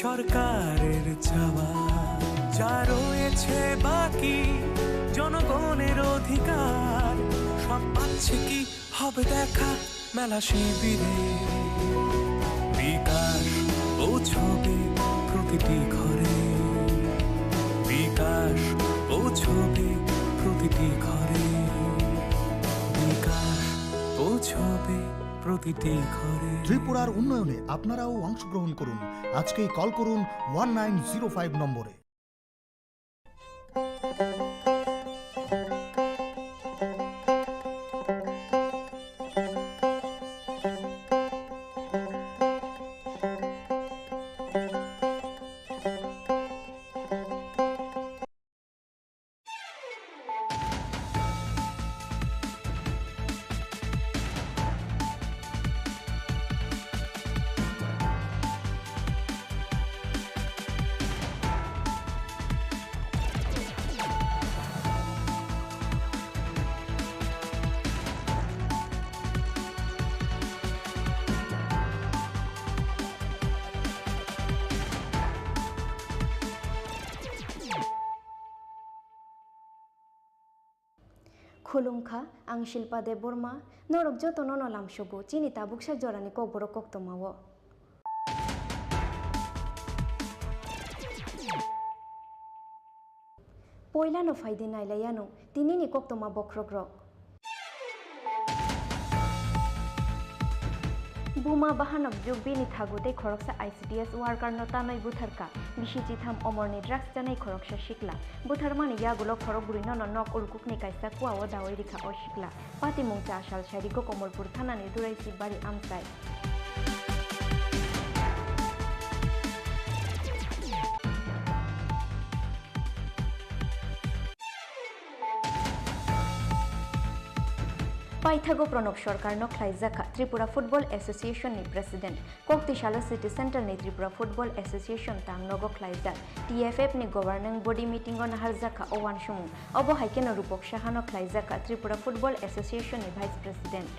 সরকারের চাওয়া যা রয়েছে বাকি জনগণের অধিকার সব পাচ্ছে কি হবে দেখা মেলা শিবিরে বিকাশ পৌঁছবে প্রতিটি ঘরে বিকাশ পৌঁছবে প্রতিটি ঘরে বিকাশ পৌঁছবে প্রতিটি ঘরে। ত্রিপুরার উন্নয়নে আপনারাও অংশগ্রহণ করুন। আজকেই কল করুন 1905 নম্বরে। खुलुमखा आं शिल्पा देबबर्मा नरक जतन नलामसगु चिनिता बुकसा जरानि ककबरक कक्तमावो पयलानो फायदि नायलायानो तिनिनि कक्तमा बख्रग्रक बुमा बाहानक जुगबिनि थागुते खरकसा ICDS वार्कार नतानै बुथारका बिसिजिथाम अमरनि ड्राग्स जानाय खरकसा शिकला बुथारमानि यागुलो खरक बुरिनो नक उलकुकनि कायसा कुआव दावै रिखा अ शिकला पाति मुंचा आशाल शारिको कमलपुर थानानि दुरायसि बारि आमसाय पाइथागो प्रणब सरकार न ख्लाइजाखा त्रिपुरा फुटबल एसोसिएशन नि प्रेसिडेंट कोक्तिशाला सिटी सेंटर नि त्रिपुरा फुटबल एसोसिएशन तांगनगो ख्लाइजा TFF नि गवर्निंग बॉडी मीटिंग न हारजाखा ओवान सुमु अबो हाइकेन रूपक साहा न ख्लाइजाखा त्रिपुरा फुटबल एसोसिएशन नि भाइस प्रेसिडेंट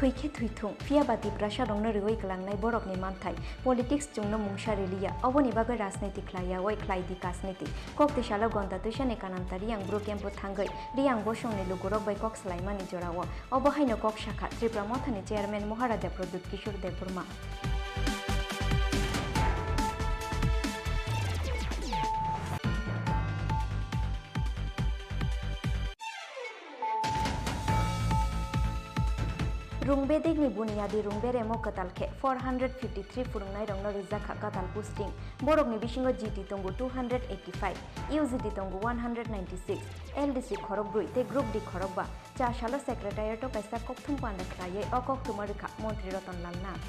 थुइखे थुइथुं फियाबाति प्रासादंनो रिवै गलांनाय बरकनि मानथाय पलिटिक्स जोंनो मुंसारिलिया अबनि बागै राजनीति ख्लाया वै ख्लाइदि कासनीति कोक्तिशाला गन्ता तुइसानि कानांतारि आं ब्रु केम्पु थांगै रियां बसंनि लुगुरक बै कक स्लाइमानि जराव अबहायनो कक शाखा त्रिपुरा मथानि चेयारमैन महाराजा प्रद्युत किशोर देबबर्मा रुंबेदिगनि बुनियादी रुंबेरे मो कतालखे 453 फुरुंनाय रंनो रिजाखा कताल पोस्टिंग बरकनि बिसिंगो जीटी तंगु 285 यूजीटी तंगु 196 एलडीसी खरक ब्रुइ ते ग्रुप डी खरकबा चाशालो सेक्रेटारिएट कायसा कक्थुम पान्डा ख्लायै अकक्थुमा रिखा मंत्री रतनलाल नाथ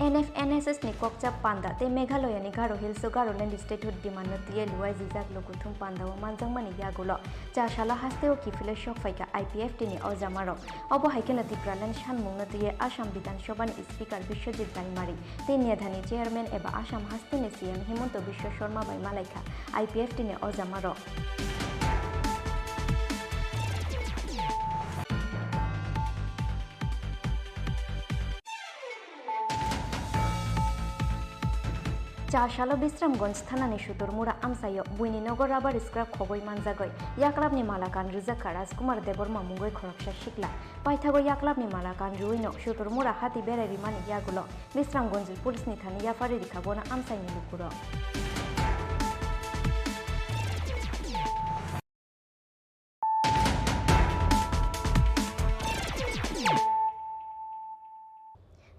NFNSS नि कोकचा पांडा ते मेघालय नि गारो हिल्स गारोलैंड स्टेटहुड डिमांड तिये लुवाय जिजाक लोकुथुम पांडा व मानजांगमानि यागुलो चाशाला हास्तेओ किफिले शफाइका IPFT नि अजामारो अबो हाइकेन तिप्रालैंड सानमुंग तिये आसाम विधानसभा नि स्पीकर विश्वजित बाइमारी ते नेधानि चेयरमैन एबा आसाम हास्तेनि CM हिमंत विश्व शर्मा बाइमालाइखा IPFT नि अजामारो चाशालो विश्रामगंज थानानि सुतुरमुरा आमसायो बुइनि नगर राबार स्क्राब खबई मानजागै याक्लाबनि मालाकान रिजाखा राजकुमार देबबर्मा मुंगै खरकसा शिकला पाइथागो याक्लाबनि मालाकान रुइनो सुतुरमुरा हाति बेरारि मानि यागुलो विश्रामगंज पुलिसनि थानि याफारि रिखाबोना आमसायनि लुकुरो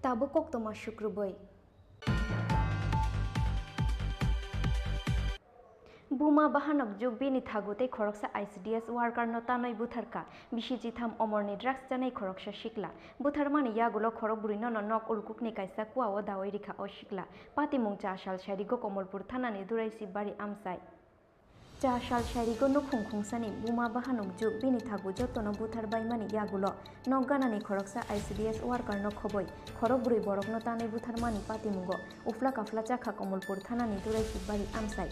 ताबो कक्तमा शुक्रबै बुमा बाहानक जुगबिनि थागुते खरकसा ICDS वार्कार नतानै बुथारका बिसिजिथाम अमरनि ड्राग्स जानाय खरकसा शिकला बुथारमानि यागुलो खरक बुरिनो नक उलकुकनि कायसा कुआव दावै रिखा अ शिकला पाति मुंचा आशाल शारिको कमलपुर थानानि दुरायसि बारि आमसाय Cha shal sharigo no khungkhungsani buma bahanuk juk bini thagu jottono butharbai mani yagulo nogganani khoroksa ICDS worker no khoboi khorobrui borok no tanai butharmani patimungo ufla kafla chakha komolpur thanani durai shibari amsai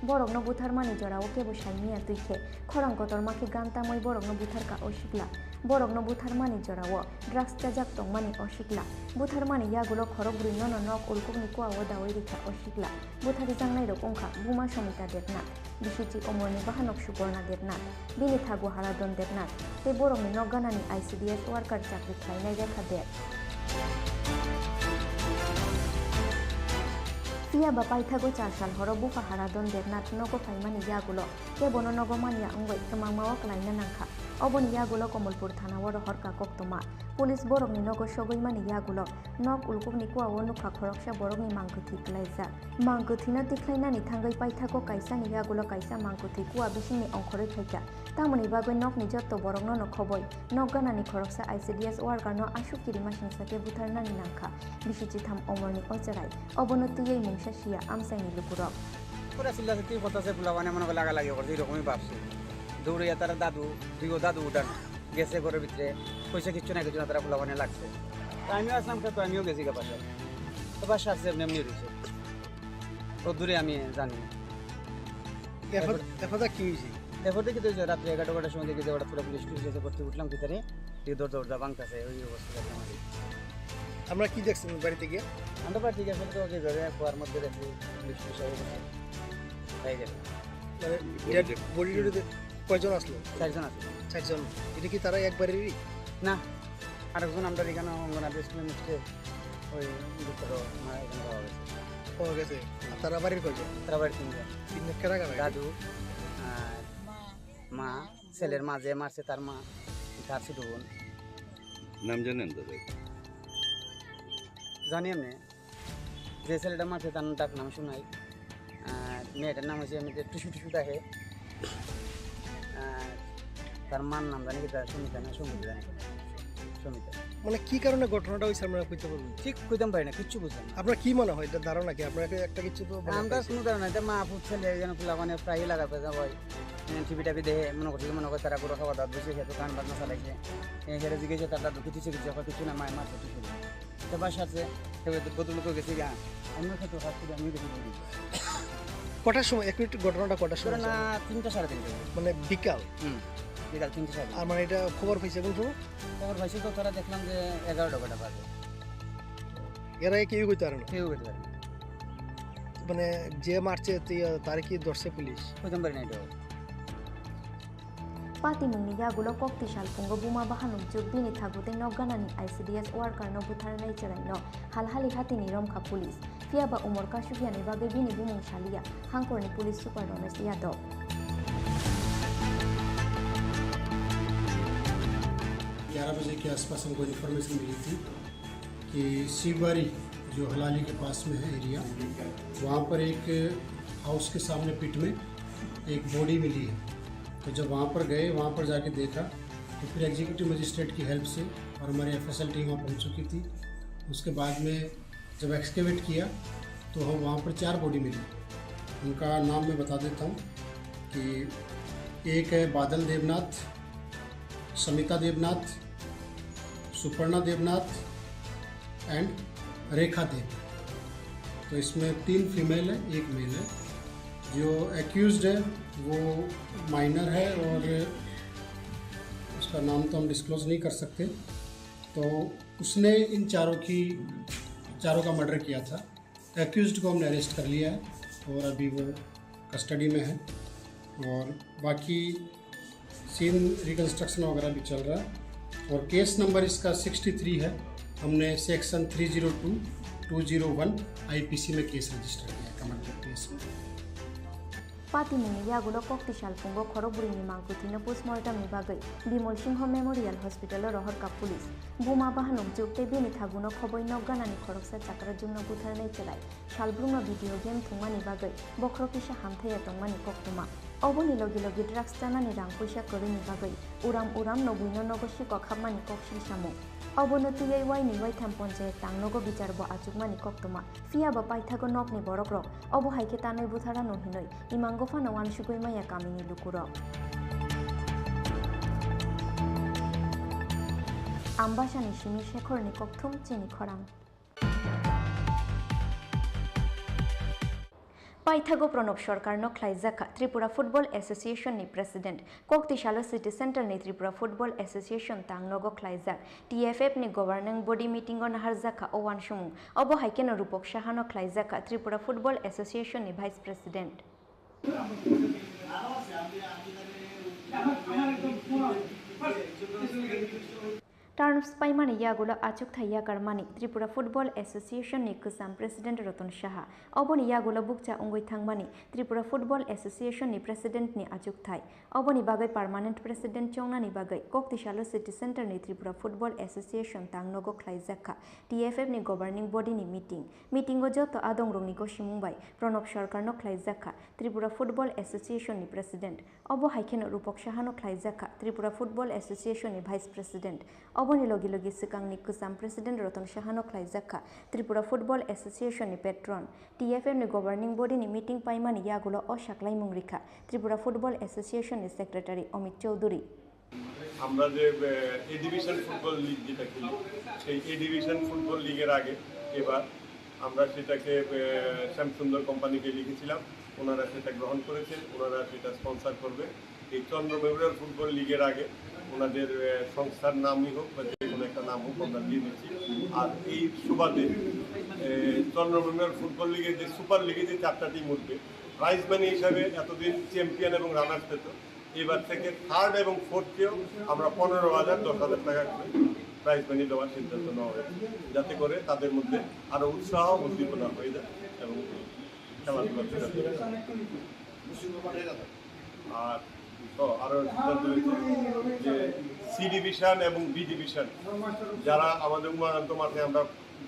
borok no butharmani jorao kebo shaimia tuikhe khorang kotor makhe gantamoi borok no butharka oshikla borok no butharmani jorao drugs chajak tongmani oshikla butharmani yagulo khorobrui nono nok ulkukni kwa wodawai rikha oshikla buthari jangnai rok ongkha buma somita detna Bishichi omorni bahanok suborna debnat bini thagu haradon debnat te borokni nogganani ICDS worker chakri khlainai rekha der Pia bapai thagu charsal horo bufa haradon debnat nogo faimani yagulo ke bono nogomania ongoi kemangmawa klaina nangkha oboni yagulo komolpur thana woro horka koktoma police বরকনি নগ সগৈমানি ইয়াগুলো knock উলকুকনি কুয়াও নুখা খরকসা বরকনি মাংকুথি ক্লাইজা মাংকুথিনা তিখ্লাইনানি থাঙ্গাই পাইথাকো কাইসানি ইয়াগুলো কাইসা মাংকুথি কুয়া বিসিংনি অংখরে থাইকা তামনি বাগৈ নকনি যত্ত বরকনো নখবই নগগানানি খরকসা ICDS ওয়ার্কারনো আশুকিরি মাসিংসাকে বুথারনানি নাংখা বিসিচি থাম অমরনি অচরাই অবনতিयै মুংসা শিয়া আমসাইনি লুকুরক পুরা সিল্লা সত্যি পতাসে পোলাবানে মনে লাগা লাগি করছে এরকমই ভাবছে দৌড়িয়া তারা দাদু দাদু উঠান গেছে ঘরের ভিতরে পয়সা কিচ্ছু না কিছু না তারা পোলাবানে লাগছে আমিও আসলাম তো আমিও গেছি গা পাশে তো বাসা আসছে এমনি রয়েছে তো দূরে আমি জানি এফাদা কি হয়েছে এরপরে কি তো রাত্রে 11টার সময় দেখি যে ওটা পুরো পুলিশ টুলিশ এসে ভর্তি উঠলাম ভিতরে দরজা ভাঙতেছে ওই অবস্থা দেখলাম আমরা কি দেখছেন বাড়িতে গিয়ে আমরা বাড়ি থেকে আসলে তো যেভাবে কুয়ার মধ্যে দেখি পুলিশ টুলিশ হয়ে গেছে মানে বডি কয়জন আসলো 4 জন আছে 4 জন এটা কি তারা একবারেরই না আরেকজন আমরা এখানে অঙ্গনাদি স্কুলের নিচে ওই ভিতরে এখানে পাওয়া গেছে আর তারা বাড়ির কয়জন তারা বাড়ি 3 জন কেনা কেনা দাদু আর মা ছেলের মা যে মারছে তার মা তার ছোট বোন নাম জানেন দাদা জানি আমি যে ছেলেটা মারছে তার ডাক নাম শোনাই আর মেয়েটার নাম হচ্ছে আমি টুসু টুসু দেখে আর তার মার নাম জানি কি সুমিতা না সুমিতা জানি সুমিতা মানে কি কারণে ঘটনাটা হয়েছে আমরা কইতে পারবো ঠিক কইতাম পারি না কিচ্ছু বুঝলাম না আপনার কি মনে হয় এটা ধারণা কি আপনার একটা কিছু তো আমরা কোনো ধারণা এটা মা ফুট ছেলে যেন ফুলা মানে প্রায় লাগাতে হয় টিভি টাভি দেখে মনে করছে তারা পুরো খাওয়া দাওয়া বসে খেতে গান বাজনা চালাইছে সেটা জিজ্ঞেসে তার দাদু কিছু শিখেছে কিছু না মায়ের মারছে কিছু না তো বাসা আছে বদলুকে গেছি গা আমিও খেতে খাচ্ছি আমিও দেখি বলি কটার সময় এক মিনিট ঘটনাটা কটার সময় না 3টা 3:30 মানে বিকাল বিকাল 3টা 3:30 আর মানে এটা খবর পাইছে কোন সময় খবর পাইছি তো তারা দেখলাম যে 11টা বাজে এরা কেউ কইতে পারে না কেউ বলতে পারে না মানে যে মারছে তার কি ধরছে পুলিশ কইতাম পারি না এটা Patimungni yagulo kokti shalpungo buma bahanuk juk bini thagute nogganani ICDS worker no butharnai cherai no halhali hatini romkha police fiaba umor kashugiani bage bini bumung shalia hangkorni police super Romesh Yadav 11 बजे के आसपास हमको information मिली थी कि शिवबारी जो हलाली के पास में है एरिया वहाँ पर एक हाउस के सामने पिट में एक बॉडी मिली है तो जब वहाँ पर गए वहाँ पर जाके देखा तो फिर एग्जीक्यूटिव मजिस्ट्रेट की हेल्प से और हमारी FSL टीम वहाँ पहुँच चुकी थी उसके बाद में जब एक्सकेवेट किया तो हम वहाँ पर 4 बॉडी मिली उनका नाम मैं बता देता हूँ कि एक है बादल देवनाथ समिता देवनाथ सुपर्णा देवनाथ एंड रेखा देव तो इसमें 3 फीमेल है 1 मेल है जो एक्यूज्ड है वो माइनर है और उसका नाम तो हम डिस्क्लोज नहीं कर सकते तो उसने इन चारों का मर्डर किया था एक्यूज्ड को हमने अरेस्ट कर लिया है और अभी वो कस्टडी में है और बाकी सीन रिकंस्ट्रक्शन वगैरह भी चल रहा है और केस नंबर इसका 63 है हमने सेक्शन 302/201 IPC में केस रजिस्टर किया है मर्डर केस में Patimungni yagulo kokti shalpungo khoroburini mangkuthino postmortem ni bagai Bimol Singho Memorial Hospital rohorka police buma bahanuk jukte bini thaguno khoboi nogganani khoroksa chakra jumno butharnai chelai shalbrungno video game thungmani bagai bokhro kisa hamthaya tongmani koktuma Oboni logi logi drugs tanani rang puisa korini bagai uram nobuino nogoshi ko khamani kokshi samu obono tuyai wai ni wai tham ponche tangnogo bichar bo achukmani koktoma fia ba paithago nokni borokro obo haike tanai buthara no hinoi imango fana wan sugoi maya kamini lukuro ambashani shimi shekhorni kokthum chini khorang পাইথাগো প্রণব সরকার নখলাইজাকা Tripura football association নি president কোকতিশালো city centre নি Tripura football association তাংনগো খ্লাইজাক TFF নি governing body meeting অন হারজাকা ওয়ান সুমুং অব হাইকেন রূপক সাহানো খ্লাইজাকা ত্রিপুরা ফুটবল অ্যাসোসিয়েশন নি ভাইস প্রেসিডেন্ট টার্মস পাইমানি ইয়াগুলো আচুক থাইয়া কারমানি ত্রিপুরা ফুটবল অ্যাসোসিয়েশন নি কুসাম প্রেসিডেন্ট রতন সাহা অবনি ইয়াগুলো বুকচা উঙ্গই থাংমানি ত্রিপুরা ফুটবল অ্যাসোসিয়েশন নি প্রেসিডেন্ট নি আচুক থাই অবনি বাগৈ পার্মানেন্ট প্রেসিডেন্ট চৌনানি বাগৈ কোকতিশালো সিটি সেন্টার নি ত্রিপুরা ফুটবল অ্যাসোসিয়েশন তাংনগো খ্লাইজাকা টিএফএফ নি গভর্নিং বডি নি মিটিংও যত আদং রংনি গসিমুংবাই প্রণব সরকার নো খ্লাইজাকা ত্রিপুরা ফুটবল অ্যাসোসিয়েশন নি প্রেসিডেন্ট অব হাইকেন রূপক সাহানো খ্লাইজাকা ত্রিপুরা ফুটবল অ্যাসোসিয়েশন নি ভাইস প্রেসিডেন্ট অবনি লগে লগে সিকাংনি কুসাম প্রেসিডেন্ট রতন সাহানো খ্লাইজাকা ত্রিপুরা ফুটবল অ্যাসোসিয়েশন নি পেট্রন টিএফএফ নি গভর্নিং বডি নি মিটিং পাইমানি ইয়াগুলো অসাকলাই মুংরিখা ত্রিপুরা ফুটবল অ্যাসোসিয়েশন নি সেক্রেটারি অমিত চৌধুরী আমরা যে এ ডিভিশন ফুটবল লিগ যেটা খেলি সেই এ ডিভিশন ফুটবল লিগের আগে এবার আমরা সেটাকে শ্যামসুন্দর কোম্পানিকে লিখেছিলাম ওনারা সেটা গ্রহণ করেছেন ওনারা সেটা স্পন্সর করবে এই চন্দ্র মেমোরিয়াল ফুটবল লিগের আগে ওনাদের সংস্থার নামই হোক বা যে কোনো একটা নাম হোক আমরা দিয়ে দিচ্ছি আর এই সুবাদে চন্দ্র মেমোরিয়াল ফুটবল লিগের যে সুপার লিগে যে 4টা টিম উঠবে প্রাইজ মানি হিসাবে এতদিন চ্যাম্পিয়ন এবং রানার্স পেত এবার থেকে থার্ড এবং ফোর্থকেও আমরা 15,000 10,000 টাকা করে প্রাইজ মানি দেওয়ার সিদ্ধান্ত নেওয়া হয়েছে যাতে করে তাদের মধ্যে আরও উৎসাহ উদ্দীপনা হয়ে যায় এবং খেলাধুলা আর আরও সিদ্ধান্ত হয়েছে যে সি ডিভিশন এবং বি ডিভিশন যারা আমাদের উমাকান্ত মাঠে আমরা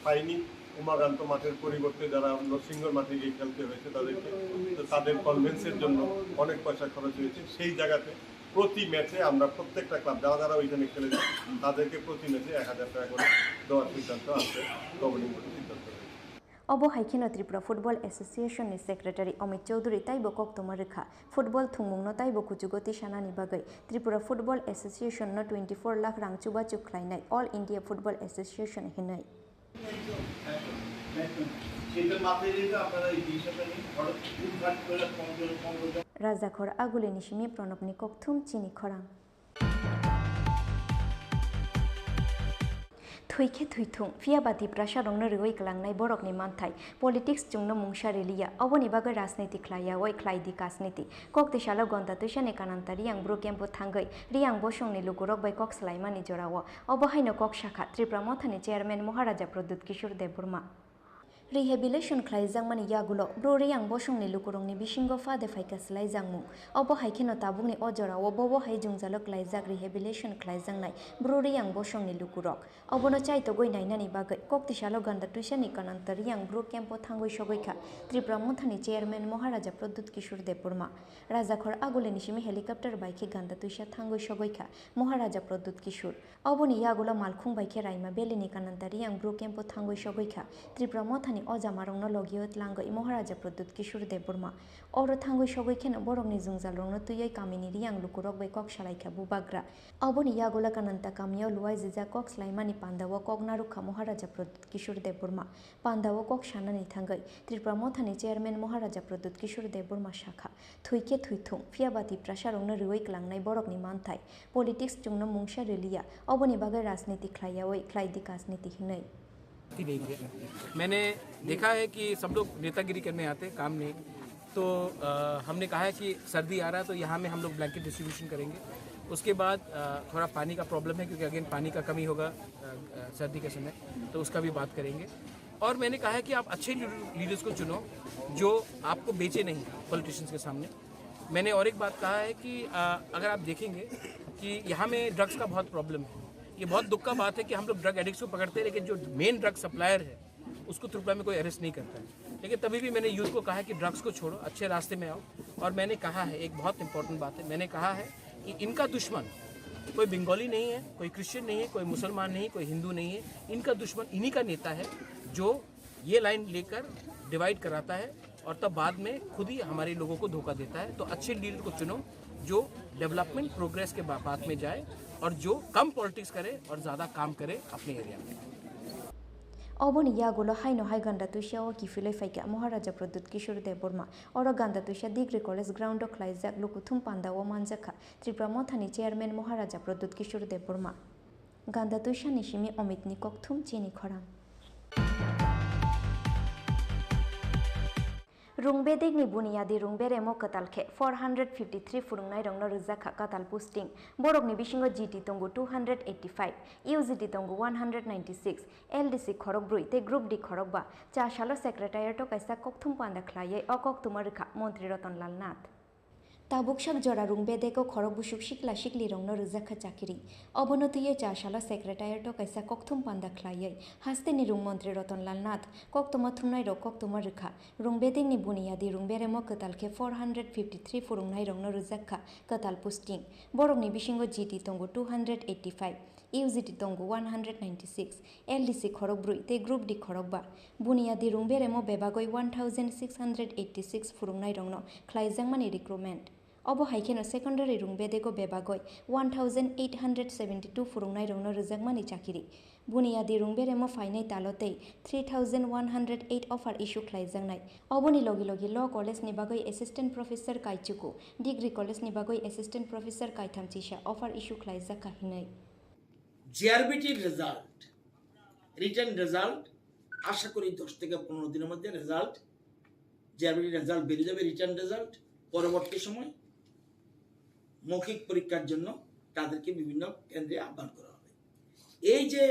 পাইনি উমাকান্ত মাঠের পরিবর্তে যারা নরসিংহর মাঠে গিয়ে খেলতে হয়েছে তাদেরকে তো তাদের কনভেন্সের জন্য অনেক পয়সা খরচ হয়েছে সেই জায়গাতে প্রতি ম্যাচে আমরা প্রত্যেকটা ক্লাব যারা যারা ওইখানে খেলেছে তাদেরকে প্রতি ম্যাচে 1,000 টাকা করে দেওয়ার সিদ্ধান্ত আছে গভর্নিং বডির সিদ্ধান্ত অব হাইকেন ত্রিপুরা ফুটবল অ্যাসোসিয়েশন নি সেক্রেটারি অমিত চৌধুরী তাইব কক্তমা রেখা ফুটবল থুংমুংন তাইব কুচুগতি সানানি বাগৈ ত্রিপুরা ফুটবল অ্যাসোসিয়েশন 24 লাখ রাং চুবা চুখ্লাইনাই অল ইন্ডিয়া ফুটবল অ্যাসোসিয়েশন হিনাই রাজাখর আগুলি নিশিমি প্রণবনি ককথুম চিনি খরাং থুইखे थुइथुं फियाबाति प्रासारंनो रवै कलांनाय बरकनि मानथाय पलिटिक्स जुंनो मुंसा रेलिया अबनि बागै राजनीति ख्लाया वै ख्लाइदि काजनीति कक्तिशालो गन्ता तुइसानि कानान्ता रियां ब्रु केम्पो थांगै रियां बसंनि लुगुरक बै कक सलाइमानि जराव अबहायनो कक शाखा त्रिपुरा मथानि चेयारमेन महाराजा प्रद्युत किशोर देबबर्मा रिहेबिलेशन ख्लाइजांमानि यागुलो ब्रोरियां बसंनि लुकुरंनि बिसिंगो फादे फाइका सलाइजांमु अबो हाइकेनो ताबुंनि अजराव बबो हाइ जुंजालो ख्लाइजाक रिहेबिलेशन ख्लाइजांनाय ब्रोरियां बसंनि लुकुरक अबनो चाइतो गय नायनानि बागै कक्तिशालो गान्दा तुइसानि कानान्ता रियां ब्रु केम्पो थांगै सगैखा त्रिपुरा मथानि चेयारमेन महाराजा प्रद्युत किशोर देबबर्मा राजाखर आगुले निसिमि हेलिकप्टार बाइके गान्दा तुइसा थांगै सगैखा महाराजा प्रद्युत किशोर अबनि यागुलो मालखुं बाइके राइमा बेलिनि कानान्ता रियां ब्रु केम्पो थांगै सगैखा त्रिपुरा मथानि अजामारंनो लगियोत लांगै महाराजा प्रद्युत किशोर देबबर्मा अरो थांगै सगैखेन बरंनि जुंजालरंनो तुयै कामिनि रियां लुकुरक बै कक सालाइखा बुबाग्रा अबनि यागुला कानान्ता कामियाव लुवाइ जिजा कक स्लाइमानि पान्दाव कक नारुखा महाराजा प्रद्युत किशोर देबबर्मा पान्दाव कक सानानि थांगै त्रिपुरा मथानि चेयारमेन महाराजा प्रद्युत किशोर देबबर्मा शाखा थुइखे थुइथुं फियाबाति प्रासारंनो रवै कलांनाय बरकनि मानथाय पलिटिक्स जुंनो मुंसा रेलिया अबनि बागै राजनीति ख्लायावै ख्लाइदि काजनीति हिनै नहीं किया। मैंने देखा है कि सब लोग नेतागिरी करने आते हैं काम नहीं तो हमने कहा है कि सर्दी आ रहा है तो यहाँ में हम लोग ब्लैंकेट डिस्ट्रीब्यूशन करेंगे उसके बाद थोड़ा पानी का प्रॉब्लम है क्योंकि अगेन पानी का कमी होगा सर्दी के समय तो उसका भी बात करेंगे और मैंने कहा है कि आप अच्छे लीडर्स को चुनो जो आपको बेचे नहीं पॉलिटिशियंस के सामने मैंने और एक बात कहा है कि अगर आप देखेंगे कि यहाँ में ड्रग्स का बहुत प्रॉब्लम है ये बहुत दुख का बात है कि हम लोग ड्रग एडिक्ट्स को पकड़ते हैं लेकिन जो मेन ड्रग सप्लायर है उसको त्रिपुरा में कोई अरेस्ट नहीं करता है लेकिन तभी भी मैंने यूथ को कहा है कि ड्रग्स को छोड़ो अच्छे रास्ते में आओ और मैंने कहा है, एक बहुत इंपॉर्टेंट बात है, मैंने कहा है कि इनका दुश्मन कोई बंगाली नहीं है, कोई क्रिश्चियन नहीं है, कोई मुसलमान नहीं, कोई हिंदू नहीं है। इनका दुश्मन इन्हीं का नेता है जो ये लाइन लेकर डिवाइड कराता है और तब बाद में खुद ही हमारे लोगों को धोखा देता है। तो अच्छे लीडर को चुनो जो डेवलपमेंट प्रोग्रेस के बात में जाए और जो कम पॉलिटिक्स करे और ज़्यादा काम करे अपने एरिया में। Oboni yagulo haino hai ganda tuisha o kifile faika Maharaja Pradut Kishore Dev Burma oro ganda tuisha Degree College ground ok laizak lukuthum panda o manjaka Tripura Mothani chairman Maharaja Pradut Kishore Dev Burma ganda tuisha nishimi Omit Nikok thum chini khorang Rungbedegni buniyadi rungbere katalke 453 furungnai rongno rujaka katal posting borokni bisingo GT tongu 285 UGT tongu 196 LDC khorokbrui te group D khorokba cha shalo secretariat kaisa kokthum panda khlaye okok tumarikha Montri Ratan Lal Nath Tabukshak jora rungbedeko khorok busuk shikla shikli rongno rujaka chakiri obonotiye cha shalo secretariat kaisa kokthum panda khlaye haste ni rung Montri Ratan Lal Nath koktoma thumnai ro koktoma rikha rungbedingni buniyadi rungberemo katalke 453 furungnai rongno rujaka katal posting borokni bisingo GT tongu 285 UGT tongu 196 LDC khorokbrui te group D khorokba buniyadi rungberemo bebagoi 1686 furungnai rongno khlaijangmani recruitment Obo haikeno secondary rungbedego bebagoi 1872 furungnai rongno rujagmani chakiri buniyadi rungberemo fainai talotei 3108 offer issue khlaijangnai oboni logi law college ni bagoi assistant professor kaichuku degree college ni bagoi assistant professor kaithamchisha offer issue khlaijak kahinai জিআরবিটির result return result আশা করি 10 থেকে 15 দিনের মধ্যে result জিআরবিটির result বেরিয়ে যাবে return result পরবর্তী সময় মৌখিক পরীক্ষার জন্য তাদেরকে বিভিন্ন কেন্দ্রে আহ্বান করা হবে এই যে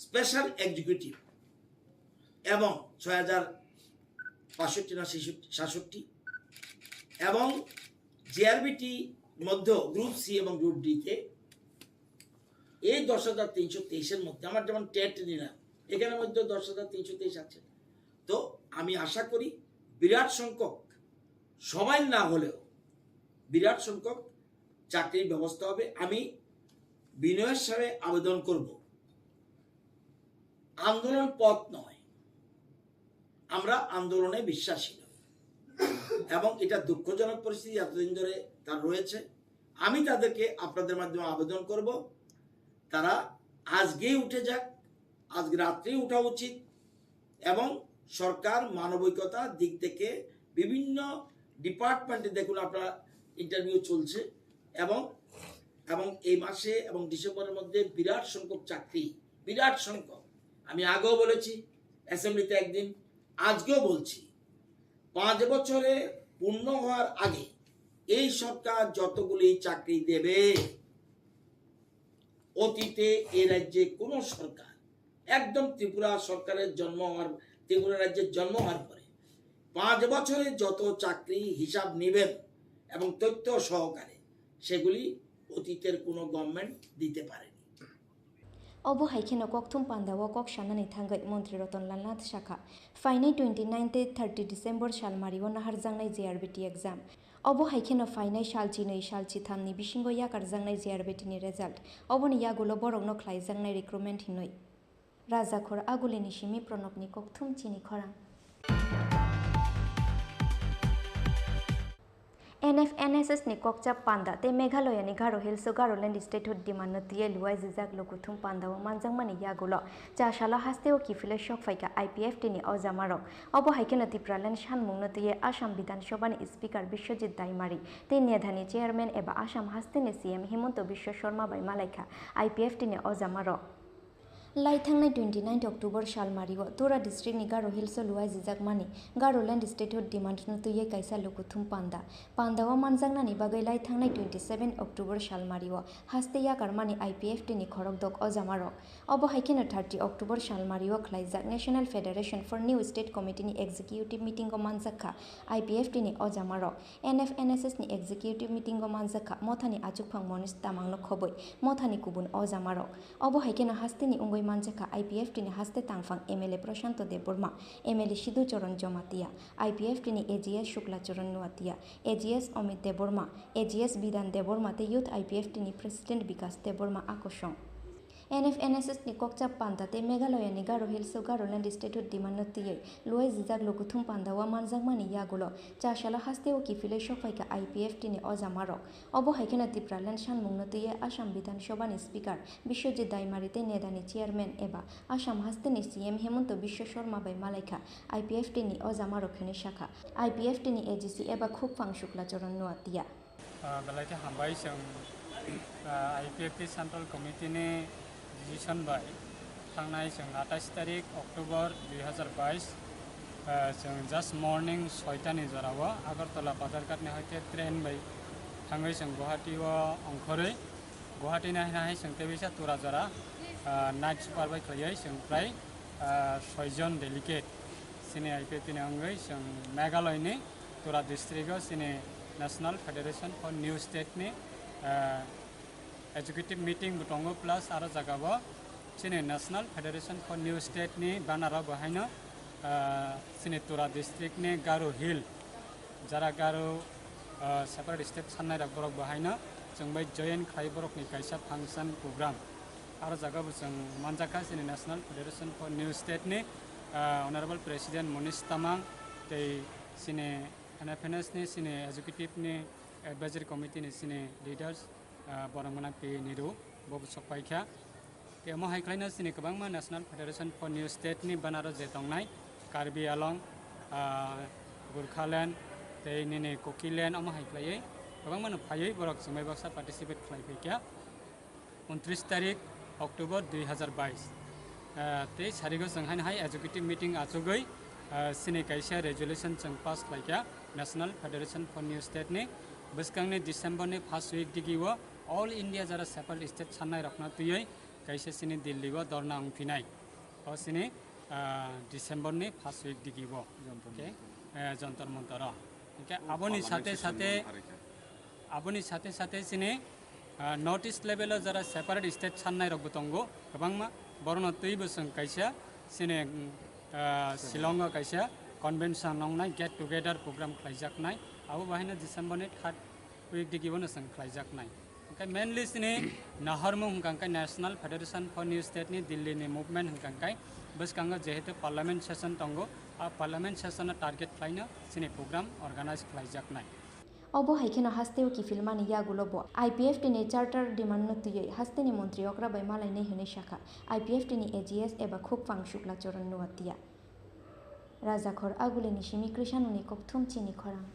স্পেশাল এক্সিকিউটিভ এবং 6065 না 66 এবং জিআরবিটি মধ্যে গ্রুপ সি এবং গ্রুপ ডি তে এই 10323 এর মধ্যে আমার যেমন টেট নিলাম এখানের মধ্যে 10323 আছে তো আমি আশা করি বিরাট সংখ্যক সবাই না হলেও বিরাট সংখ্যক চাকরির ব্যবস্থা হবে আমি বিনয়ের সাথে আবেদন করব আন্দোলন পথ নয় আমরা আন্দোলনে বিশ্বাসী নই এবং এটা দুঃখজনক পরিস্থিতি এতদিন ধরে তার রয়েছে আমি তাদেরকে আপনাদের মাধ্যমে আবেদন করব তারা আজকেই উঠে যাক আজকে রাত্রেই উঠা উচিত এবং সরকার মানবিকতা দিক থেকে বিভিন্ন ডিপার্টমেন্টে দেখুন আপনারা ইন্টারভিউ চলছে এবং এই মাসে এবং ডিসেম্বরের মধ্যে বিরাট সংখ্যক চাকরি বিরাট সংখ্যক আমি আগেও বলেছি অ্যাসেম্বলিতে একদিন আজকেও বলছি 5 বছরে পূর্ণ হওয়ার আগে এই সরকার যতগুলি চাকরি দেবে অতীতে এই রাজ্যে কোন সরকার একদম ত্রিপুরা সরকারের ত্রিপুরা রাজ্যের জন্ম হওয়ার পরে 5 বছরে যত চাকরি হিসাব নেবেন এবং তথ্য সহকারে সেগুলি অতীতের কোনো গভর্নমেন্ট দিতে পারেনি Obo haikeno kokthum pandawo kok shanani thangai Montri Ratan Lal Nath shakha fainai 29 te 30 December shalmario nahar jangnai JRBT exam Obo haikeno fainai shalchi nei shalchi thamni bisingo yakar jangnai JRBT ni result oboni yagulo borokno khlai jangnai recruitment hinoi Rajakhor agulini shimi pronobni kokthum chini khorang NFNSS ni kokcha panda te Meghalaya ni Garo Hills o Garoland statehood demand tiye luai jijak lokuthum panda o manjangmani yagulo cha shala haste o kifile shok faika IPF tini ojamarok obo haikena tipralan shanmung tiye Assam Bidhan Sabha ni speaker Biswajit Daimari te Nedhani chairman eba Assam haste ni CM Himonto Biswa Sharma bai malaika IPF tini ojamarok Laithangnai 29 October shalmario Tura district ni Garo Hills o luai jijak mani Garoland statehood demand tuye kaisa lokuthum panda o manjangna ni bagai laithangnai 27 October shalmario haste yakar mani IPF tini khorok dok ojamarok obo haikeno 30 October shalmario khlaijak National Federation for New State Committee ni executive meeting o manjakha IPF tini ojamarok NFNSS ni executive meeting o manjakha mothani achukphang Monish Tamangno khoboi mothani kubun ojamarok obo haikeno haste ni ungoi khogoi manjaka IPF tini haste tangfang MLA Prashanto Deborma MLA Sidhu Charan Jomatia IPF tini AGS Shukla Charan Nuatia AGS Omit Deborma AGS Bidan Deborma te Youth IPF tini President Bikas Deborma Akoshong NFNSS ni kokchap panda te Meghalaya ni Garo Hills Garo Land State dimano tiye luai zizak lokuthum panda wa manjangmani yagulo chashala haste o kifile shokfaika IPF tini ojamarok obo haikena Tipraland shanmungno tiye Assam Bidhan Sabha ni Speaker Biswajit Daimarite Nedani Chairman eba Assam haste ni CM Hemanto Biswa Sharma bai malaika IPF tini ojamarok khene shakha IPF tini AGC eba khupfang shukla charan nuatia belai hambai sing IPF Central Committee ni decision by थांनाय जों 28 तारिख October 2022 जों just morning 6टानि जराव Agartala बाजारघाटनि हयते train bye थाङै जों गुवाहाटीआव अंखरै गुवाहाटी नायनाय जों तेबिसा तुराजरा night सुपार बाय खयै जों प्राय 6 जन डेलिगेट सिने आईपीएफनि अंगै जों मेघालयनि तुरा डिस्ट्रिक्टआव सिने नेशनल फेडरेशन फर न्यू स्टेटनि एजुकेटिव मीटिंग बुटंगो प्लस आरो जागाबो सिने national federation for new state नि बानारा बहायनो सिने तुरा डिस्ट्रिक्ट नि गारो हिल जरा गारो सेपारेट स्टेट साननाय रागबरक बहायनो जों बै जयेन खाइबरक नि कायसा फांसन प्रोग्राम आरो जागाबो जों मानजाका सिने national federation for new state नि ऑनरेबल प्रेसिडेंट मनीष तामां ते सिने एनएफएनएस नि सिने एजुकेटिव नि एडवाइजरी कमिटी नि सिने लीडर्स बरमना पे निरु बब सफाइखा तेमो हाइक्लाइना सिने गोबांमा national federation for new state नि बानारा जे दंनाय कार्बी आलं गुरखालेण्ड तेनिने कोकिलेण्ड अमा हाइक्लायै गोबांमा फायै बरक जुमाय बक्सा पार्टिसिपेट खालायफैखा 29 तारिख अक्टोबर 2022 ते सारिगो जोंहाय हाय एजुकेटिव मीटिंग आचुगै सिने कायसा रेजुलेशन जों पास खालायखा national federation for new state नि बसकांनि डिसेम्बर नि फर्स्ट वीक दिगिवो ऑल इंडिया जरा सेपारेट स्टेट साननाय रखना तुयै कैसे सिने दिल्ली वो दरना उंफिनाय और सिने डिसेम्बर नि फर्स्ट वीक दिगिवो जंतर मंतर ओके आबोनि साथे साथे सिने नॉर्थ ईस्ट लेवल जरा सेपारेट स्टेट साननाय रख बतंगो गोबांमा बरना तुयबो जों कैसा सिने शिलंग कैसा कन्वेंशन नंनाय गेट टुगेदर प्रोग्राम खालायजाकनाय आबो बाहायनो डिसेम्बर नि थर्ड वीक दिगिवो जों खालायजाकनाय मेनलि सिने नाहरमु हंकांकाय national federation for new state नि दिल्ली नि मूवमेंट हंकांकाय बसकांगा जेहेतु पार्लियामेंट सेशन तंगो आ पार्लियामेंट सेशन टारगेट खालायनो सिने प्रोग्राम ऑर्गेनाइज खालायजाकनाय obo haikena hasteo ki filmani yagulobo IPF tini charter demand no tuyei hasteni mantri okra bai malai nei hene shakha IPF tini AGS eba khupfang shukla charan nuatia rajakhor aguleni shimi krishanuni kopthum chini khorang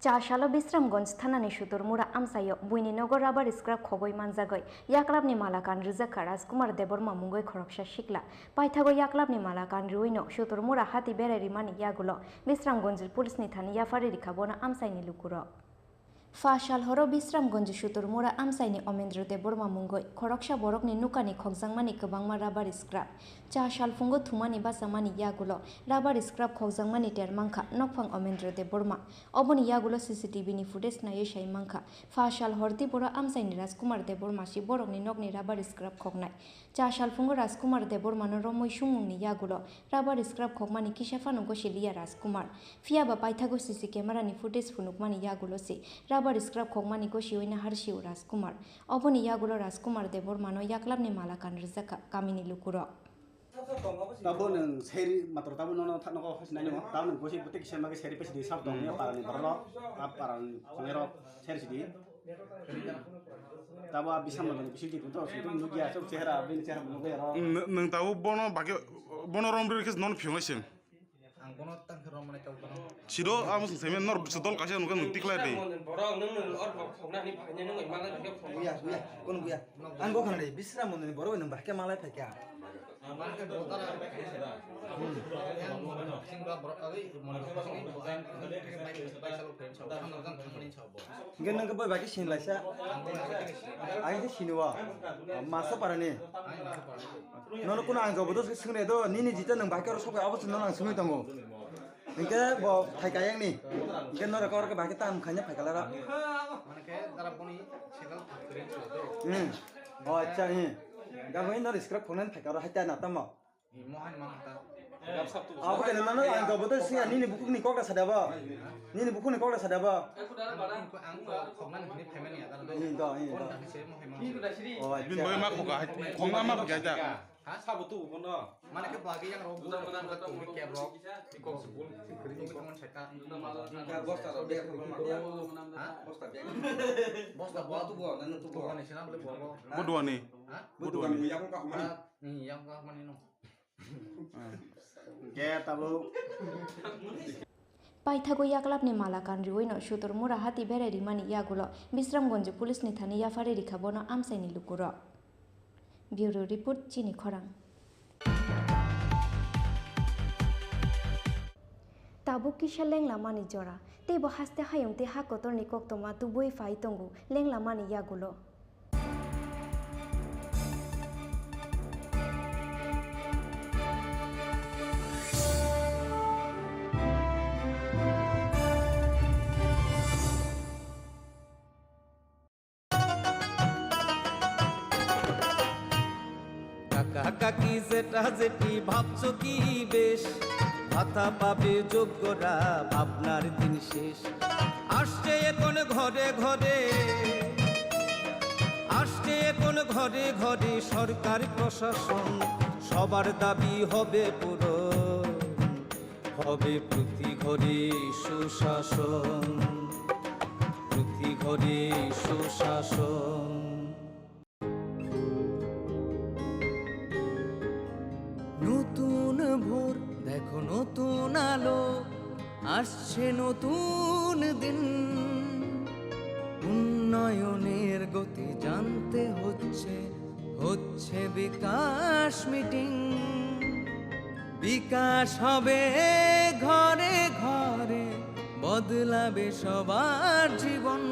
চাশালো বিশ্রামগঞ্জ থানানি সুদুরমুড়া আমসাইও বুইনিনগর rubber scrap খগই মানজাগই ইয়াকলাবনি মালাকান রিজাকা রাজকুমার দেবর্মা মুঙ্গই খরকসা শিকলা পাইথাগো ইয়াকলাবনি মালাকান রুইনো সুদুরমুড়া হাতি বেড়ারিমানি ইয়াগুলো বিশ্রামগঞ্জের পুলিশনি থানি ইয়াফারি রিখাবনা আমসাইনি লুকুর Fashal horo Bisramgonj Shuturmura Amsaini Omendro de Borma Mungoi, Koroksha Borokni Nukani Kogzangmani Kabangma Rabar Scrap, Chashal Fungo Tumani Basamani Yagulo, Rabar Scrap Kogzangmani Termanka, Nokpang Omendro de Borma, Oboni Yagulo CCTV ni Footage Nayesha Manka, Fashal Horti Bora Amsaini Raskumar de Borma Shi Borokni Nogni Rabar Scrap Kognai, Chashal Fungo Raskumar de Borma no Romo Shumuni Yagulo, Rabar Scrap Kogmani Kishafano Goshilia Raskumar, Fiaba Paitago CC camera ni Footage Funukmani Yagulo si, Rabar Scrap Kogmani Goshioina Harshiu Raskumar, Oboni Yagulo Raskumar de Bormano Yaklabni Malakan Rizaka Kamini Lukuro. Tabun seri matro tabun no tanoko hasnanya tabun gosi putik semage seri pesi di sabdo ya parani barlo paran songero seri sidi tabu bisa mo bisi di punto situ nugia sok chehra bin chehra mo gero nang tahu bono romri kes non phiongasim ang bono tang rom mane taw bono Siro amus semen nor sedol kasih nukan nutik lah deh. Borong nung or khongna ni phanya nung malai phake buya kon buya ang go khana bisra mon ni boro nang bahke malai phake malai botara singba boro agi mon sing design bai salo pen chau ang nang thangani chau bo gen nang boy baki sin laisa ai de sinwa masa parani nono kuna ang go bodo singne do nini jita nang bahke ro sokai abos nang singi tango Engke bo thai kayang ni Gen nora kor ke bahke tam khanya phai kala ra. মানে কে যারা বনি সেটা করে Oh acha hi. Ga boi nor scrap phonen phai kala haita na tamo. মহান মানতা Abu kan nana ang ga bodo si ni buku ni kok da sadaba. Ni buku ni kok da sadaba. আং খবনান হিনি ফেমেনি আদার Hi da hi da. সে মহান Oh bin acha. boy ma ko ga khong ma ko ga ja হ্যাঁ সাবতু বনো মানে কে বাকি yang রব তুমি কে রব because বুল তুমি কেমন সেটা Bosta da be ko ma. হ্যাঁ Bosta be. বস্তা বড় তো বড় না তো বড় না সেনা বলে বড় bodo ni হ্যাঁ Bodo ni yang ka ma. yang ka মানে নো কে তাবো পাইথাগো ইয়াকলাপনি মালাকান রিওইনো সুতর মুরা হাতি বেড়ে রিমানি ইয়াগুলো বিশ্রামগঞ্জ পুলিশ নিথানি ইয়াফারে রিখাবনো আমসাইনি লুকুর ব্যুরো রিপোর্ট চিনি খরাং তাবুক কিসা লেংলা মানি জরা তেবো হাসতে হায়ং তে হাকতর নি কক্তমা তুবই ফাই তঙ্গু লেংলা মানি ইয়াগুলো কাকি যেটা যেটি ভাবছো কি বেশ ভাতা পাবে যোগ্যরা ভাবনার দিন শেষ আসছে এখন ঘরে ঘরে আসছে এখন ঘরে ঘরে সরকার প্রশাসন সবার দাবি হবে পূরণ হবে প্রতি ঘরে সুশাসন প্রতি ঘরে সুশাসন নতুন ভোর দেখো নতুন আলো আসছে নতুন দিন উন্নয়নের গতি জানতে হচ্ছে হচ্ছে বিকাশ মিটিং বিকাশ হবে ঘরে ঘরে বদলাবে সবার জীবন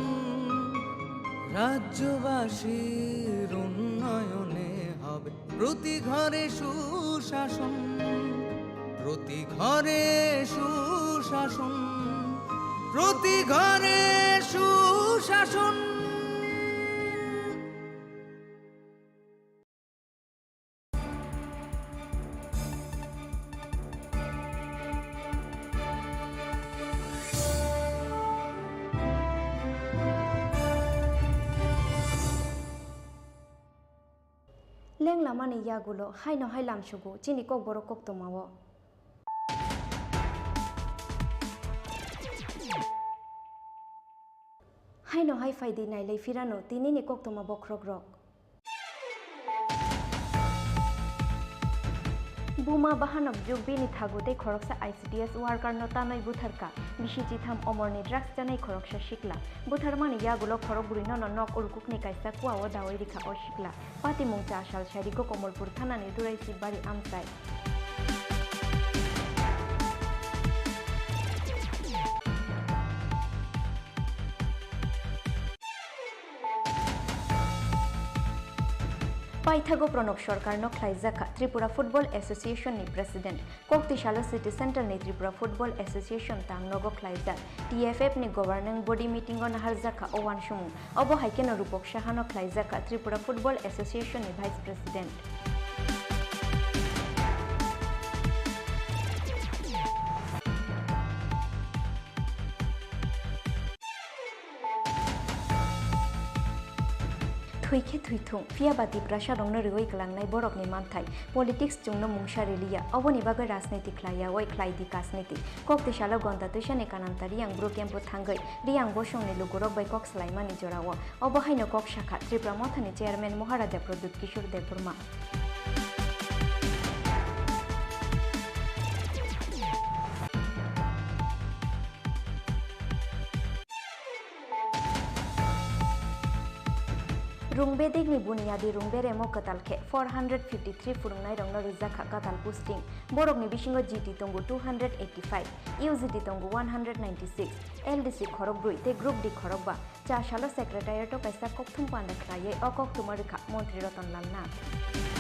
রাজ্যবাসীর উন্নয়নে হবে প্রতি ঘরে সুশাসন প্রতি ঘরে সুশাসন প্রতি ঘরে সুশাসন লেংলা মানি ইয়াগুলো হাইনো হাইলাম সুগু চিনি kokborok koktomawo হাইনো হাই ফাইদি নাইলাই ফিরানো তিনিনি koktoma bokrok rok বুমা বাহানক যুগ বিনি থাগুতে খরকসা আইসিডিএস ওয়ার্কার নতানাই বুথারকা বিশি চিথাম অমরনি ড্রাগস জানাই খরকসা শিকলা বুথার মানে ইয়াগুলো খরক বুড়ি নক উলকুকনি কাইসা কুয়াও দাওয়াই রিখা ও শিকলা পাতি মুংচা আশাল শাড়ি কমলপুর থানানি দুরাইসি বাড়ি আমসাই পাইথাগো প্রণব সরকার নখলাইজাকা ত্রিপুরা ফুটবল এসোসিয়েশন নি প্রেসিডেন্ট কোকতিশালো সিটি সেন্টার নি ত্রিপুরা ফুটবল এসোসিয়েশন তাং নগো খ্লাইজা টিএফএফ নি গভর্নিং বডি মিটিং অন হারজাকা ওয়ান সুমু অব হাইকেন রূপক সাহানো খ্লাইজাকা ত্রিপুরা ফুটবল এসোসিয়েশন নি ভাইস প্রেসিডেন্ট थुइखे थुइथुं फियाबाति प्रासा रंनो रिवै गलांनाय बरकनि मानथाय पलिटिक्स जुंनो मुंसा रेलिया अबनि बागै राजनीति ख्लाया वै ख्लाइदि कासनीति कोकतिशाला गन्ता तुइसानि कानामतारि आं ब्रु केम्पु थांगै रियां बसंनि लुगुरक बै कक सलाइमानि जराव अबहायनो कक शाखा त्रिपुरा मथानि चेयारमेन महाराजा प्रद्युत किशोर देवबर्मा रुंगबेदिगनि बुनियादी रुंगबेरे मो कतालखे 453 फुरुंनाय रंनो रिजाखा कताल पोस्टिंग बरकनि बिसिंगो जीटी तंगु 285 यूजीटी तंगु 196 एलडीसी खरक ब्रुइ ते ग्रुप डी खरकबा चाशालो सेक्रेटारिएट काइसा कक्थुम पान्दा ख्लायै अकक्थुम रेखा मंत्री Ratanlal Nath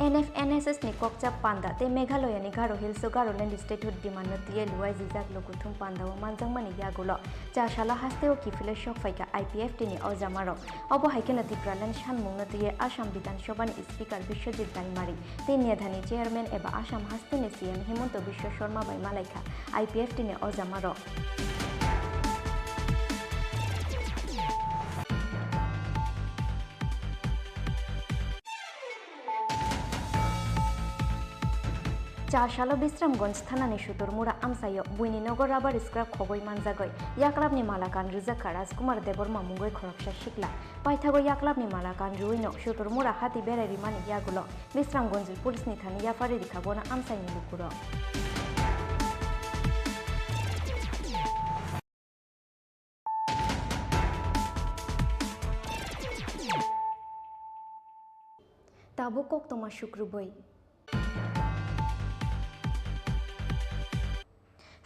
NFNSS ni kokcha panda te Meghalaya ni Garo Hills Garoland Statehood dimano tie luai jijak lokuthum panda o manjangmani yagulo chashala hasteo kifile shok faika IPF tini ojamaro obo haikena tipralan shanmungno tie Assam Bidhan Sabha ni Speaker Biswajit Daimari te Niadhani Chairman eba Assam hasteni CM Himanta Biswa Sharma bai malaika IPF tini ojamaro চাশালো বিশ্রামগঞ্জ থানানি সুতরমুড়া আমসাইয় বুইনিনগর rubber scrap খগই মানজাগই ইয়াকলাবনি মালাকান রিজাকা রাজকুমার দেববর্মা মুঙ্গই খরকসা শিকলা পাইথাগো ইয়াকলাবনি মালাকান রুইনো সুতরমুড়া হাতি বেড়ারি মানি ইয়াগুলো বিশ্রামগঞ্জ পুলিশনি থানি ইয়াফারি রিখাবনা আমসাইনি লুকুর তাবো কক তোমা শুক্রবই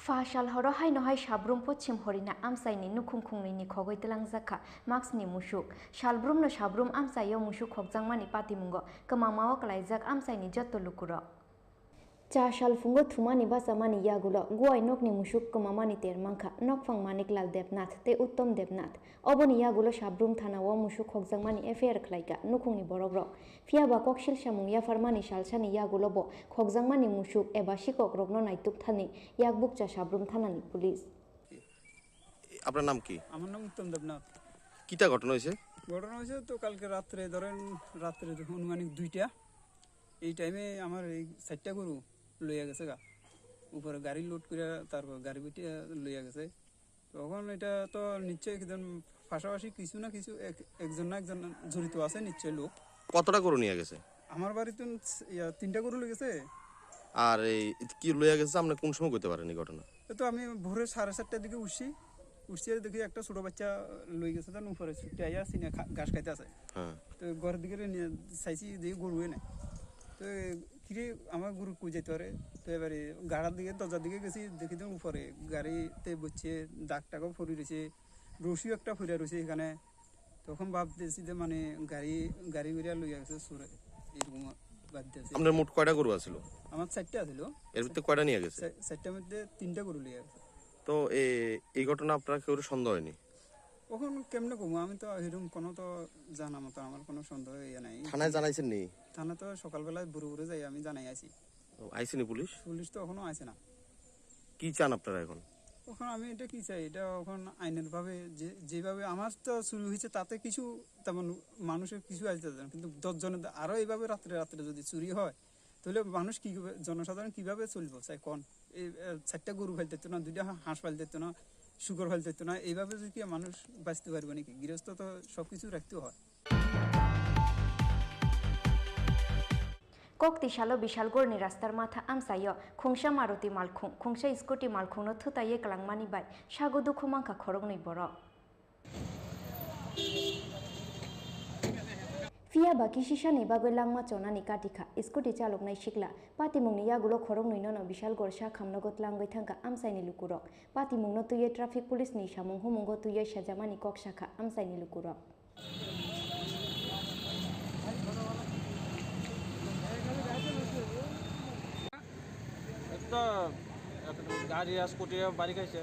Fashal horo hai no hai shabrum pochim horina amsai ni nukhungkhungni ni khogoi telang zakha max ni musuk shalbrum no shabrum amsai yo musuk khogjangmani patimungo kamamawa klaijak amsai ni jotto lukuro cha shalfungo thumani basamani yagulo guai nokni musuk kamamani termangkha nokphang maniklal debnath te uttom debnath oboni yagulo shabrum thanawo musuk khogjangmani affair khlaika nukhungni borogrok fiaba kokshil samung ya farmani shalsani yagulo bo khogjangmani musuk eba sikok rogno naituk thani yakbuk cha shabrum thanani police আপনার নাম কি? আমার নাম উত্তম দেবনাথ। কিটা ঘটনা হয়েছে? ঘটনা হয়েছে তো কালকে রাত্রে ধরেন রাত্রে অনুমানিক 2টা এই টাইমে আমার এই 4টা গরু লইয়া গেছে গা উপরে গাড়ি লোড করে তারপর গাড়ি বিটে লইয়া গেছে তখন এটা তো নিশ্চয়ই একজন পাশাপাশি কিছু না কিছু একজন না একজন জড়িত আছে নিশ্চয় লোক। কতটা গরু নিয়ে গেছে? আমার বাড়িতে 3টা গরু লয়ে গেছে। আর এই কি লইয়া গেছে আপনি কোন সময় কইতে পারেন এই ঘটনা? তো আমি ভোরে 4:30টার দিকে উঠছি দেখি একটা ছোট বাচ্চা লই গেছে তার উপরে ছুটে আইয়া সিনে ঘাস খাইতে আছে। হ্যাঁ তো ঘরের দিকে চাইছি যে গরুই নাই তো কিরে আমার গরু কই যেতে পারে তো এবারে গাড়ার দিকে দরজার দিকে গেছি দেখি তো উপরে গাড়িতে বসছে দাগ টাগও ফরি রয়েছে রশিও একটা ফিরে রয়েছে এখানে তখন ভাবতেছি যে মানে গাড়ি গড়িয়া লইয়া গেছে সুরে এরকম ভাবতেছি। আপনার মোট কয়টা গরু আছিল? আমার 4টা ছিল। এর ভিতরে কয়টা নিয়ে গেছে? 4টার মধ্যে 3টা গরু লইয়া গেছে। তো এই ঘটনা আপনার কেউ সন্দেহ হয়নি? ওখান কেমনে কমু আমি তো এরকম কোনো তো জানা মতো আমার কোনো সন্দেহ নাই। থানায় জানাইছেন নি? থানা তো সকালবেলায় ভোরে যাই আমি জানাই আছি। আইসেনি পুলিশ? পুলিশ তো এখনো আসে না। কি চান আপনারা এখন? ওখানে আমি এটা কি চাই এটা এখন আইনের ভাবে যেভাবে আমার তো শুরু হয়েছে তাতে কিছু তেমন মানুষের কিছু আসতে চান কিন্তু 10 জনের আরো এইভাবে রাত্রে যদি চুরি হয় তাহলে মানুষ কি জনসাধারণ কিভাবে চলবো চাই কোন এই 4টা গরু ফেলতে দিত না 2টা হাঁস ফেলতে দিত না শুকর ফেলতে দিত না এইভাবে যদি মানুষ বাঁচতে পারবে নাকি? গৃহস্থ তো সবকিছু রাখতে হয়। kokti shalo bishal gorni rastar matha amsayo khungsha maruti malkhung khungsha scooty malkhungno thutaye klangmani bai sagodu khomangkha khorognoi borok Fia baki shisha ni bagoi langma chonani katika scooty chalok nai shikla patimungni yagulo khorognoi no bishal gorsha khamnogot langoi thangka amsaini lukurok patimungno tuye traffic police ni samung humungo tuye sajamani kok shakha amsaini lukurok তো গাড়ি আর scooty বাড়ি খাইছে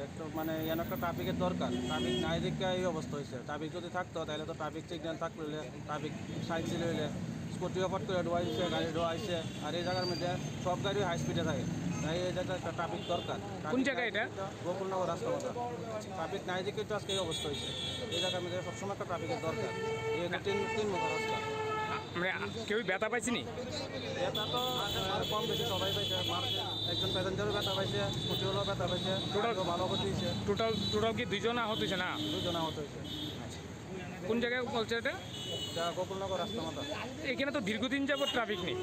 একটু মানে N একটা ট্রাফিকের দরকার traffic নাই দেখে এই অবস্থা হয়েছে ট্রাফিক যদি থাকতো তাহলে তো ট্রাফিক সিগন্যাল থাকলে ট্রাফিক সাইড ছিল হইলে স্কুটিও ফট করে ডোয়াইছে গাড়ি ডোয়াইছে আর এই জায়গার মধ্যে সব গাড়ি হাই স্পিডে থাকে তাই এই জায়গায় একটা ট্রাফিক দরকার। কোন জায়গায় এটা? গোকুলনগর রাস্তা কথা ট্রাফিক নাই দেখে তো আজকে এই অবস্থা হয়েছে এই জায়গার মধ্যে সবসময় একটা ট্রাফিকের দরকার এই 3 নম্বর রাস্তা মানে কেউ ব্যথা পাইছিনি? ব্যথা তো কম বেশি সবাই পাইছে একজন প্যাসেঞ্জারও ব্যথা পাইছে স্কুটিওয়ালাও ব্যথা পাইছে টোটাল ভালো ক্ষতি হয়েছে। টোটাল কি 2 জন আহত হয়েছে? না 2 জন আহত হয়েছে। কোন জায়গায় বলছে এটা? গোকুলনগর রাস্তা মাথা। এখানে তো দীর্ঘদিন যাবত ট্রাফিক নেই।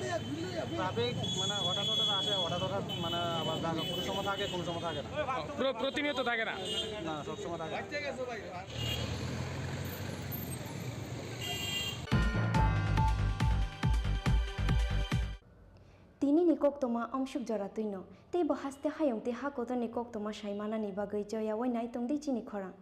ট্রাফিক মানে হঠাৎ আসে হঠাৎ মানে আবার কোনো সময় থাকে কোনো সময় থাকে না প্রতিনিয়ত থাকে না না সবসময় থাকে। Tini ni kok toma omshuk jora tuino te bahaste hayong te hakoto ni kok toma shaimana ni bagoi joya wai nai tong di chini khorang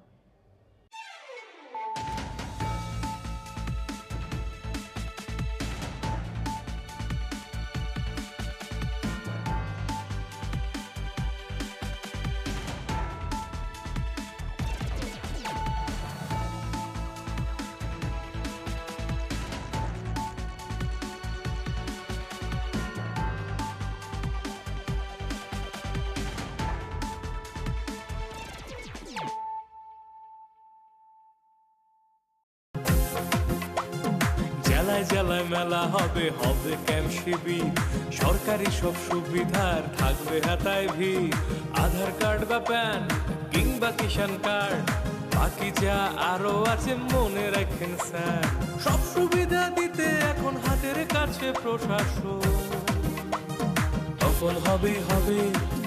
থানায় জেলায় মেলা হবে, হবে ক্যাম্প শিবির, সরকারি সব সুবিধার থাকবে হাতায় ভিড়। আধার কার্ড বা প্যান কিংবা কিষাণ কার্ড, বাকি যা আরো আছে মনে রাখেন স্যার। সব সুবিধা দিতে এখন হাতের কাছে প্রশাসন। সফল হবে হবে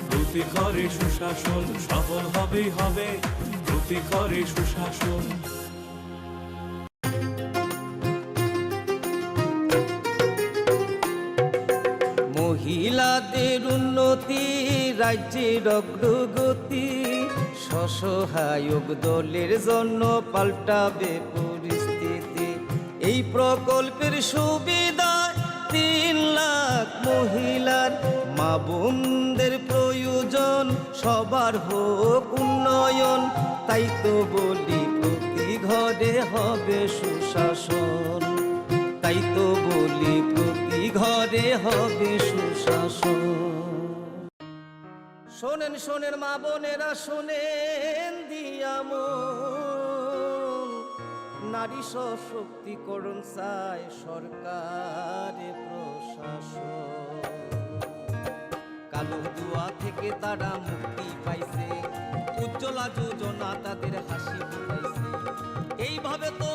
প্রতি ঘরে সুশাসন, সফল হবে হবে প্রতি ঘরে সুশাসন। মহিলাদের উন্নতি, রাজ্যের অগ্রগতি, স্বসহায়ক দলের জন্য পাল্টাবে পরিস্থিতি। এই প্রকল্পের সুবিধা 3 লাখ মহিলার, মা বোনদের প্রয়োজন সবার হোক উন্নয়ন। তাই তো বলি প্রতি ঘরে হবে সুশাসন, তাই তো বলি প্রতি ঘরে হবে সুশাসন। শোনেন শোনেন মা বোনেরা, শোনেন দিয়া মন, নারী সশক্তিকরণ চায় সরকারে প্রশাসন। কালো দুয়া থেকে তারা মুক্তি পাইছে, উজ্জ্বলা যোজনা তাদের হাসি ফুটাইছে। এইভাবে তো